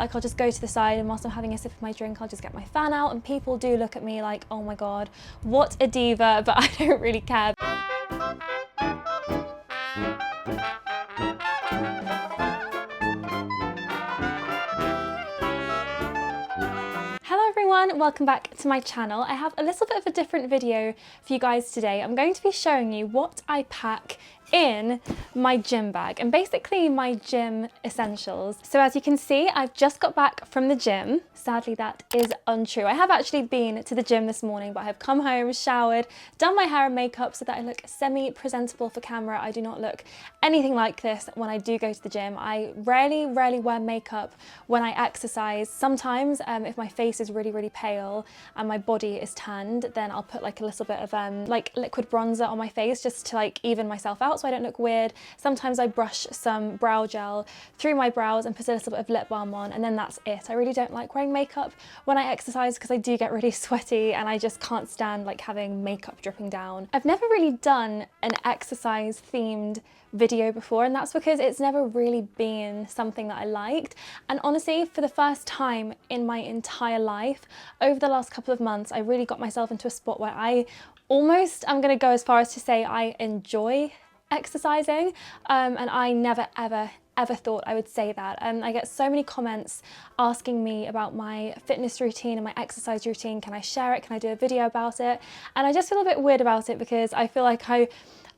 Like I'll just go to the side and whilst I'm having a sip of my drink, I'll just get my fan out and people do look at me like, oh my God, what a diva, but I don't really care. Hello everyone, welcome back to my channel. I have a little bit of a different video for you guys today. I'm going to be showing you what I pack in my gym bag and basically my gym essentials. So as you can see, I've just got back from the gym. Sadly, that is untrue. I have actually been to the gym this morning, but I have come home, showered, done my hair and makeup so that I look semi-presentable for camera. I do not look anything like this when I do go to the gym. I rarely wear makeup when I exercise. Sometimes if my face is really pale and my body is tanned, then I'll put like a little bit of like liquid bronzer on my face just to like even myself out so I don't look weird. Sometimes I brush some brow gel through my brows and put a little bit of lip balm on, and then that's it. I really don't like wearing makeup when I exercise because I do get really sweaty and I just can't stand like having makeup dripping down. I've never really done an exercise themed video before, and that's because it's never really been something that I liked. And honestly, for the first time in my entire life, over the last couple of months, I really got myself into a spot where I'm gonna go as far as to say I enjoy exercising, and I never ever thought I would say that. I get so many comments asking me about my fitness routine and my exercise routine. Can I share it? Can I do a video about it? And I just feel a bit weird about it because I feel like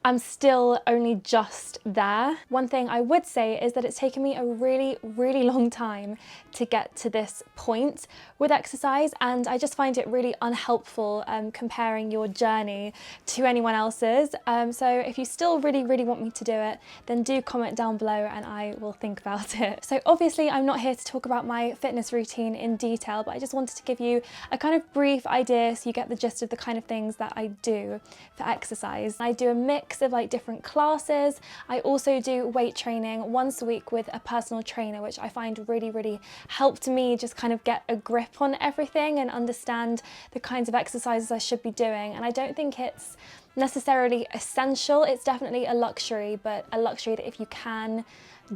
I'm still only just there. One thing I would say is that it's taken me a really long time to get to this point with exercise, and I just find it really unhelpful comparing your journey to anyone else's. So if you still really want me to do it, then do comment down below and I will think about it. So obviously I'm not here to talk about my fitness routine in detail, but I just wanted to give you a kind of brief idea so you get the gist of the kind of things that I do for exercise. I do a mix of like different classes. I also do weight training once a week with a personal trainer, which I find really helped me just kind of get a grip on everything and understand the kinds of exercises I should be doing. And I don't think it's necessarily essential. It's definitely a luxury, but a luxury that if you can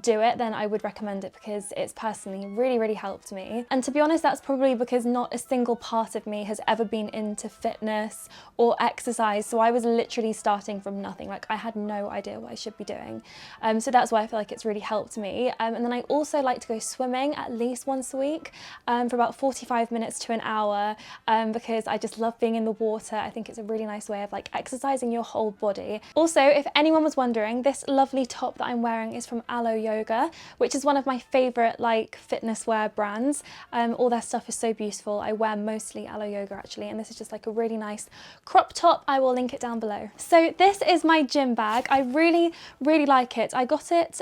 do it, then I would recommend it because it's personally really helped me. And to be honest, that's probably because not a single part of me has ever been into fitness or exercise. So I was literally starting from nothing. Like I had no idea what I should be doing. So that's why I feel like it's really helped me. And then I also like to go swimming at least once a week for about 45 minutes to an hour because I just love being in the water. I think it's a really nice way of like exercising your whole body. Also, if anyone was wondering, this lovely top that I'm wearing is from Aloe Yoga, which is one of my favorite like fitness wear brands. All their stuff is so beautiful. I wear mostly Aloe Yoga actually, and this is just like a really nice crop top. I will link it down below. So this is my gym bag. I really like it. I got it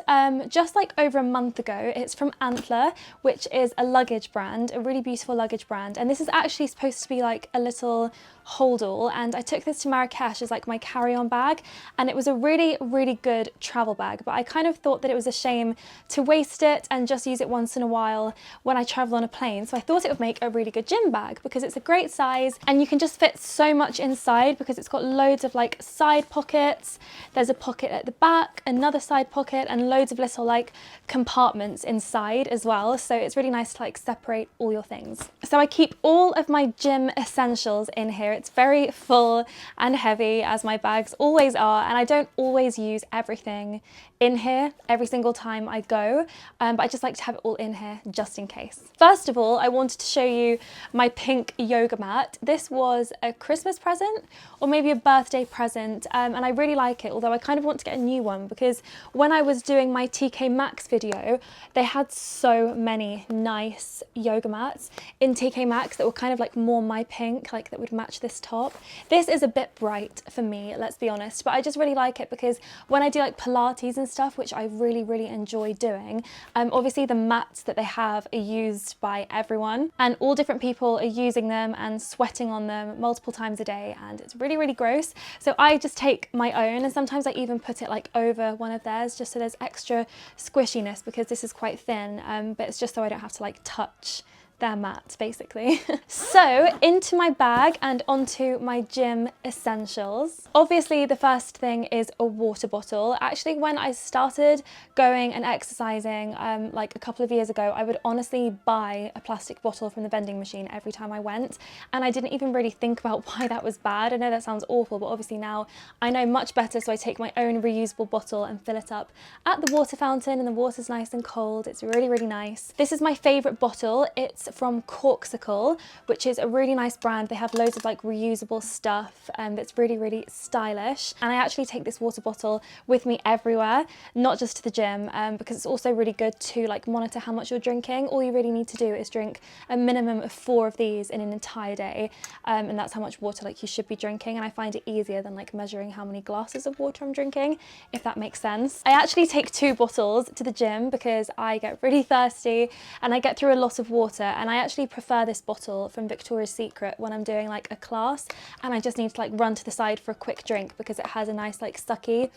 just like over a month ago. It's from Antler, which is a luggage brand, a really beautiful luggage brand, and this is actually supposed to be like a little hold-all, and I took this to Marrakesh as like my carry-on bag, and it was a really good travel bag, but I kind of thought that it was a shame to waste it and just use it once in a while when I travel on a plane. So I thought it would make a really good gym bag because it's a great size and you can just fit so much inside because it's got loads of like side pockets. There's a pocket at the back, another side pocket, and loads of little like compartments inside as well. So it's really nice to like separate all your things. So I keep all of my gym essentials in here. It's very full and heavy, as my bags always are, and I don't always use everything in here every single time I go, but I just like to have it all in here just in case. First of all, I wanted to show you my pink yoga mat. This was a Christmas present or maybe a birthday present, and I really like it, although I kind of want to get a new one because when I was doing my TK Maxx video, they had so many nice yoga mats in TK Maxx that were kind of like more my pink, like that would match this top. This is a bit bright for me, let's be honest, but I just really like it because when I do like Pilates and stuff, which I really enjoy doing, obviously the mats that they have are used by everyone and all different people are using them and sweating on them multiple times a day, and it's really gross. So I just take my own, and sometimes I even put it like over one of theirs just so there's extra squishiness because this is quite thin, but it's just so I don't have to like touch their mat basically. So into my bag and onto my gym essentials. Obviously the first thing is a water bottle. Actually, when I started going and exercising like a couple of years ago, I would honestly buy a plastic bottle from the vending machine every time I went, and I didn't even really think about why that was bad. I know that sounds awful, but obviously now I know much better, so I take my own reusable bottle and fill it up at the water fountain, and the water's nice and cold. It's really, really nice. This is my favourite bottle. It's from Corksicle, which is a really nice brand. They have loads of like reusable stuff that's really, really stylish. And I actually take this water bottle with me everywhere, not just to the gym, because it's also really good to like monitor how much you're drinking. All you really need to do is drink a minimum of 4 of these in an entire day, and that's how much water like you should be drinking. And I find it easier than like measuring how many glasses of water I'm drinking, if that makes sense. I actually take 2 bottles to the gym because I get really thirsty and I get through a lot of water, and I actually prefer this bottle from Victoria's Secret when I'm doing like a class and I just need to like run to the side for a quick drink, because it has a nice like sucky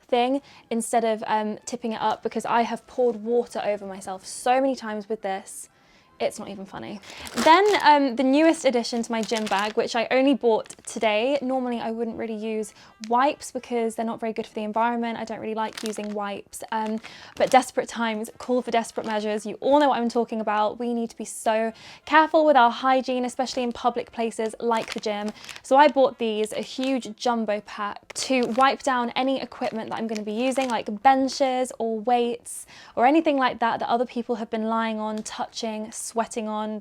thing instead of tipping it up, because I have poured water over myself so many times with this. It's not even funny. Then the newest addition to my gym bag, which I only bought today. Normally I wouldn't really use wipes because they're not very good for the environment. I don't really like using wipes, but desperate times call for desperate measures. You all know what I'm talking about. We need to be so careful with our hygiene, especially in public places like the gym. So I bought these, a huge jumbo pack, to wipe down any equipment that I'm going to be using, like benches or weights or anything like that that other people have been lying on, touching, sweating on,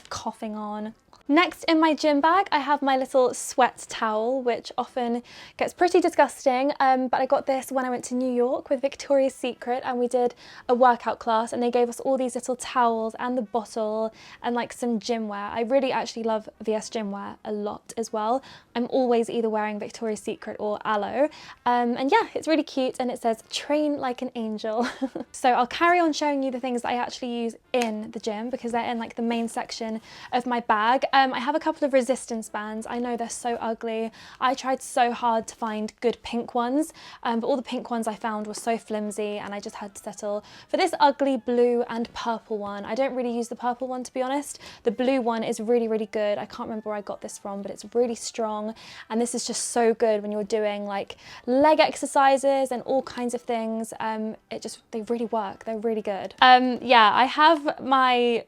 coughing on. Next in my gym bag, I have my little sweat towel, which often gets pretty disgusting, but I got this when I went to New York with Victoria's Secret and we did a workout class, and they gave us all these little towels and the bottle and like some gym wear. I really actually love VS gym wear a lot as well. I'm always either wearing Victoria's Secret or Aloe, and yeah, it's really cute, and it says train like an angel. So I'll carry on showing you the things that I actually use in the gym because they're in like the main section of my bag. I have a couple of resistance bands. I know they're so ugly. I tried so hard to find good pink ones, but all the pink ones I found were so flimsy, and I just had to settle for this ugly blue and purple one. I don't really use the purple one, to be honest. The blue one is really, really good. I can't remember where I got this from, but it's really strong, and this is just so good when you're doing like leg exercises and all kinds of things. They really work. They're really good. Yeah, I have my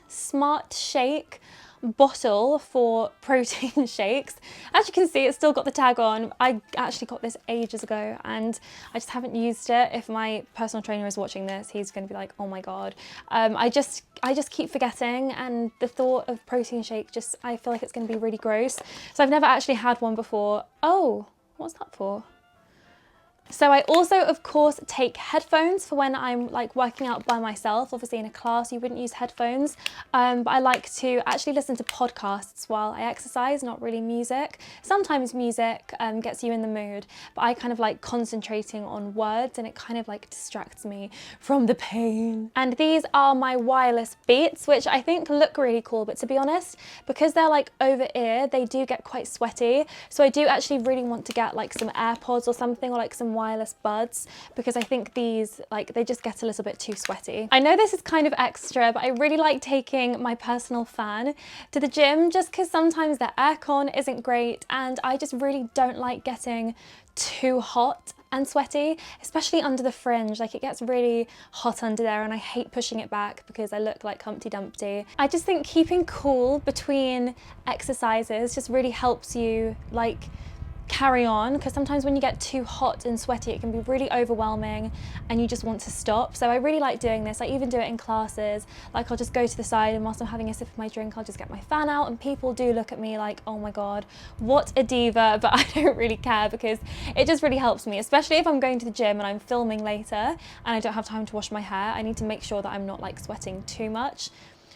Smart Shake bottle for protein shakes. As you can see, it's still got the tag on. I actually got this ages ago and I just haven't used it. If my personal trainer is watching this, he's going to be like, oh my god. I just keep forgetting, and the thought of protein shake I feel like it's going to be really gross. So I've never actually had one before. Oh, what's that for? So I also, of course, take headphones for when I'm like working out by myself. Obviously in a class you wouldn't use headphones, but I like to actually listen to podcasts while I exercise, not really music. Sometimes music gets you in the mood, but I kind of like concentrating on words, and it kind of like distracts me from the pain. And these are my wireless Beats, which I think look really cool, but to be honest, because they're like over ear, they do get quite sweaty. So I do actually really want to get like some AirPods or something, or like some wireless buds, because I think these they just get a little bit too sweaty. I know this is kind of extra, but I really like taking my personal fan to the gym just because sometimes the aircon isn't great, and I just really don't like getting too hot and sweaty, especially under the fringe. Like, it gets really hot under there and I hate pushing it back because I look like Humpty Dumpty. I just think keeping cool between exercises just really helps you like carry on, because sometimes when you get too hot and sweaty it can be really overwhelming and you just want to stop. So I really like doing this. I even do it in classes. Like, I'll just go to the side and whilst I'm having a sip of my drink I'll just get my fan out, and people do look at me like, oh my god, what a diva, but I don't really care because it just really helps me, especially if I'm going to the gym and I'm filming later and I don't have time to wash my hair. I need to make sure that I'm not like sweating too much.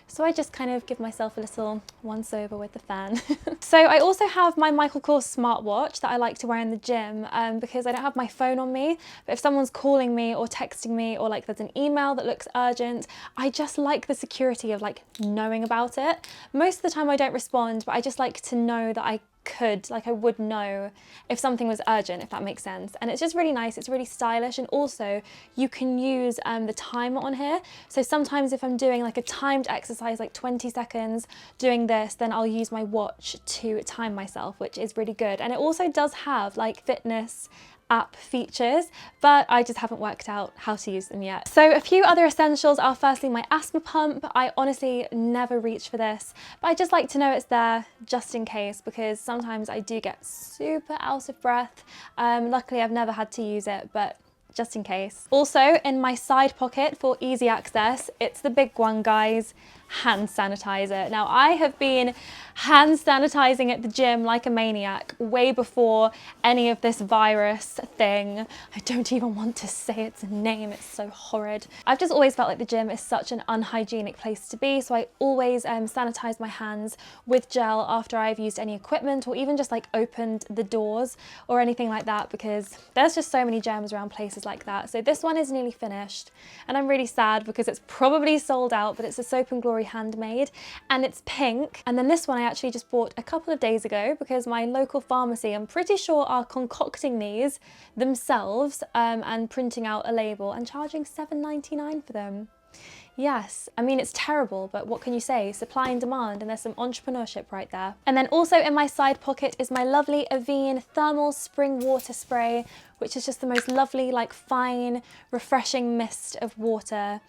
So I just kind of give myself a little once over with the fan. So I also have my Michael Kors smartwatch that I like to wear in the gym because I don't have my phone on me. But if someone's calling me or texting me, or like there's an email that looks urgent, I just like the security of like knowing about it. Most of the time I don't respond, but I just like to know that I I would know if something was urgent, if that makes sense. And it's just really nice, it's really stylish, and also you can use the timer on here. So sometimes if I'm doing like a timed exercise, like 20 seconds doing this, then I'll use my watch to time myself, which is really good. And it also does have like fitness app features, but I just haven't worked out how to use them yet. So a few other essentials are firstly my asthma pump. I honestly never reach for this, but I just like to know it's there just in case, because sometimes I do get super out of breath. Luckily I've never had to use it, but just in case. Also in my side pocket for easy access, it's the big one, guys, hand sanitizer. Now I have been hand sanitizing at the gym like a maniac way before any of this virus thing. I don't even want to say its name, it's so horrid. I've just always felt like the gym is such an unhygienic place to be, so I always sanitize my hands with gel after I've used any equipment, or even just like opened the doors or anything like that, because there's just so many germs around places like that. So this one is nearly finished and I'm really sad because it's probably sold out, but it's a Soap and Glory handmade and it's pink. And then this one I actually just bought a couple of days ago because my local pharmacy, I'm pretty sure, are concocting these themselves and printing out a label and charging $7.99 for them. Yes, I mean, it's terrible, but what can you say? Supply and demand, and there's some entrepreneurship right there. And then also in my side pocket is my lovely Hygiene thermal spring water spray, which is just the most lovely, like fine, refreshing mist of water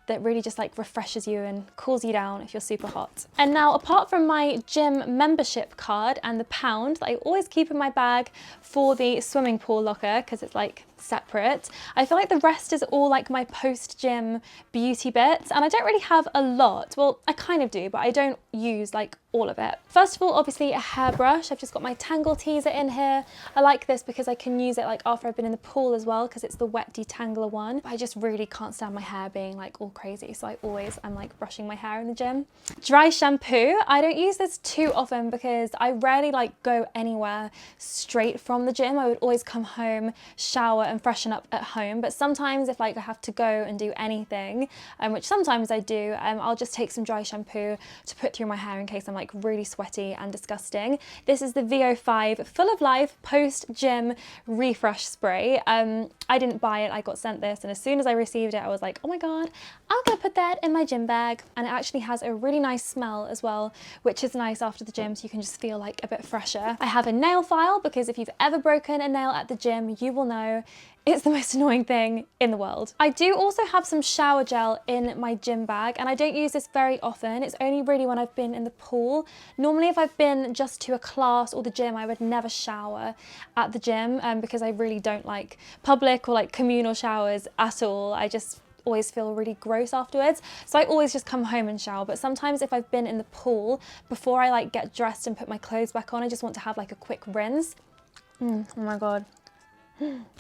that really just like refreshes you and cools you down if you're super hot. And now, apart from my gym membership card and the pound that I always keep in my bag for the swimming pool locker, because it's like separate, I feel like the rest is all like my post-gym beauty bits, and I don't really have a lot. Well, I kind of do, but I don't use like all of it. First of all, obviously a hairbrush. I've just got my Tangle Teaser in here. I like this because I can use it like after I've been in the pool as well, because it's the wet detangler one. But I just really can't stand my hair being like all crazy, so I always am like brushing my hair in the gym. Dry shampoo. I don't use this too often because I rarely like go anywhere straight from the gym. I would always come home, shower and freshen up at home. But sometimes if like I have to go and do anything, which sometimes I do, I'll just take some dry shampoo to put through my hair in case I'm like really sweaty and disgusting. This is the VO5 Full of Life Post Gym Refresh Spray. I didn't buy it, I got sent this, and as soon as I received it I was like, oh my god, I'm gonna put that in my gym bag. And it actually has a really nice smell as well, which is nice after the gym, so you can just feel like a bit fresher. I have a nail file because if you've ever broken a nail at the gym, you will know it's the most annoying thing in the world. I do also have some shower gel in my gym bag, and I don't use this very often. It's only really when I've been in the pool. Normally if I've been just to a class or the gym, I would never shower at the gym because I really don't like public or like communal showers at all. I just always feel really gross afterwards, so I always just come home and shower. But sometimes if I've been in the pool, before I like get dressed and put my clothes back on, I just want to have like a quick rinse. Oh my god.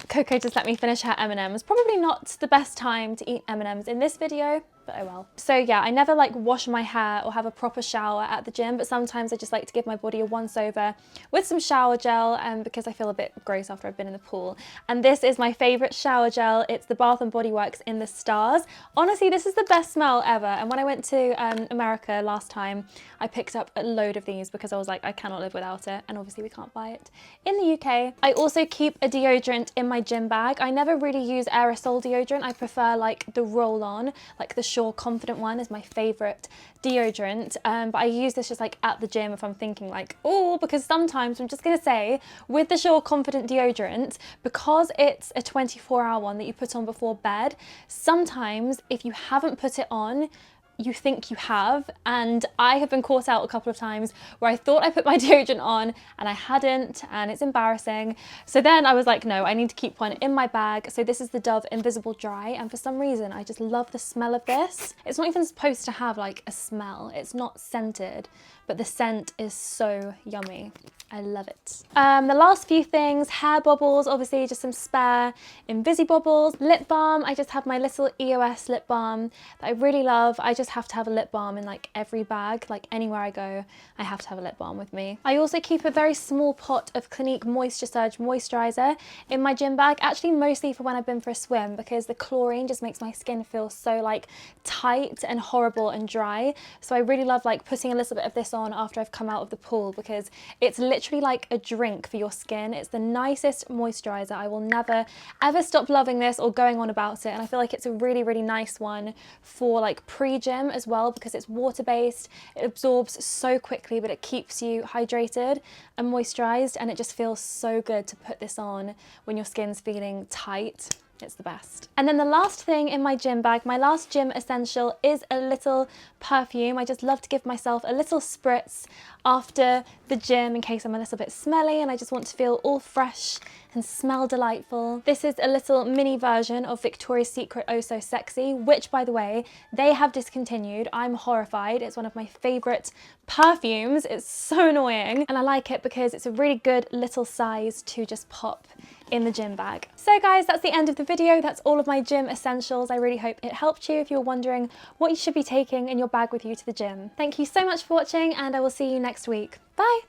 Coco just let me finish her M&Ms. Probably not the best time to eat M&Ms in this video, but oh well. So yeah, I never like wash my hair or have a proper shower at the gym, but sometimes I just like to give my body a once over with some shower gel because I feel a bit gross after I've been in the pool. And this is my favorite shower gel. It's the Bath & Body Works in the Stars. Honestly, this is the best smell ever. And when I went to America last time, I picked up a load of these because I was like, I cannot live without it. And obviously we can't buy it in the UK. I also keep a deodorant in my gym bag. I never really use aerosol deodorant. I prefer like the roll-on, like the Sure Confident one is my favorite deodorant, but I use this just like at the gym if I'm thinking like, oh, because sometimes, I'm just gonna say, with the Sure Confident deodorant, because it's a 24-hour one that you put on before bed, sometimes if you haven't put it on, you think you have, and I have been caught out a couple of times where I thought I put my deodorant on and I hadn't, and it's embarrassing. So then I was like, no, I need to keep one in my bag. So this is the Dove Invisible Dry, and for some reason I just love the smell of this. It's not even supposed to have like a smell, it's not scented, but the scent is so yummy. I love it. The last few things, hair bobbles, obviously just some spare Invisi bobbles. Lip balm, I just have my little EOS lip balm that I really love. I just just have to have a lip balm in like every bag, like anywhere I go, I have to have a lip balm with me. I also keep a very small pot of Clinique Moisture Surge moisturizer in my gym bag, actually mostly for when I've been for a swim, because the chlorine just makes my skin feel so like tight and horrible and dry. So I really love like putting a little bit of this on after I've come out of the pool, because it's literally like a drink for your skin. It's the nicest moisturizer. I will never ever stop loving this or going on about it, and I feel like it's a really, really nice one for like pre-gym as well, because it's water-based, it absorbs so quickly, but it keeps you hydrated and moisturized, and it just feels so good to put this on when your skin's feeling tight. It's the best. And then the last thing in my gym bag, my last gym essential, is a little perfume. I just love to give myself a little spritz after the gym in case I'm a little bit smelly and I just want to feel all fresh and smell delightful. This is a little mini version of Victoria's Secret Oh So Sexy, which, by the way, they have discontinued. I'm horrified. It's one of my favorite perfumes. It's so annoying, and I like it because it's a really good little size to just pop in the gym bag. So guys, that's the end of the video. That's all of my gym essentials. I really hope it helped you if you're wondering what you should be taking in your bag with you to the gym. Thank you so much for watching, and I will see you next week. Bye!